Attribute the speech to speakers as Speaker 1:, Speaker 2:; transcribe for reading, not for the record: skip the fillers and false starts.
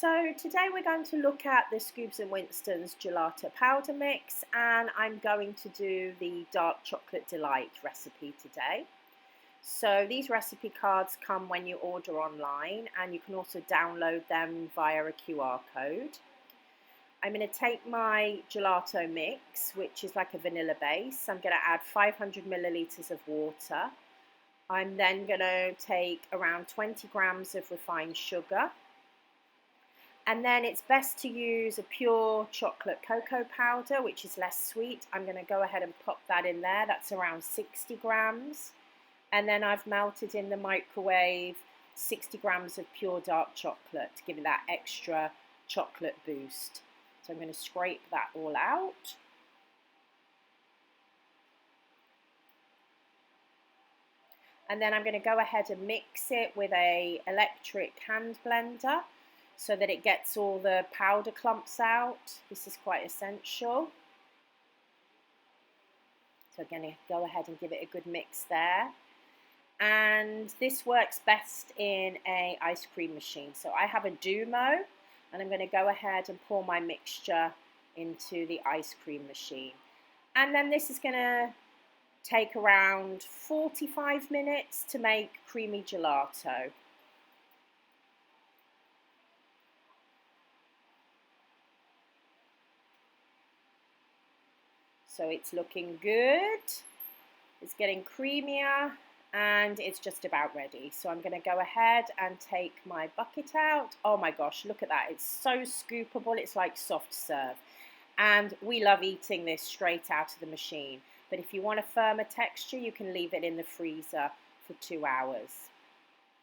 Speaker 1: So today we're going to look at the Scoobs Winstons gelato powder mix, and I'm going to do the dark chocolate delight recipe today. So these recipe cards come when you order online, and you can also download them via a QR code. I'm going to take my gelato mix, which is like a vanilla base. I'm going to add 500 milliliters of water. I'm then going to take around 20 grams of refined sugar. And then it's best to use a pure chocolate cocoa powder, which is less sweet. I'm going to go ahead and pop that in there. That's around 60 grams. And then I've melted in the microwave 60 grams of pure dark chocolate to give it that extra chocolate boost. So I'm going to scrape that all out. And then I'm going to go ahead and mix it with an electric hand blender, so that it gets all the powder clumps out. This is quite essential. So I'm going to go ahead and give it a good mix there. And this works best in an ice cream machine. So I have a Dumo, and I'm going to go ahead and pour my mixture into the ice cream machine. And then this is going to take around 45 minutes to make creamy gelato. So it's looking good, it's getting creamier, and it's just about ready. So I'm going to go ahead and take my bucket out. Oh my gosh, look at that. It's so scoopable. It's like soft serve. And we love eating this straight out of the machine. But if you want a firmer texture, you can leave it in the freezer for 2 hours.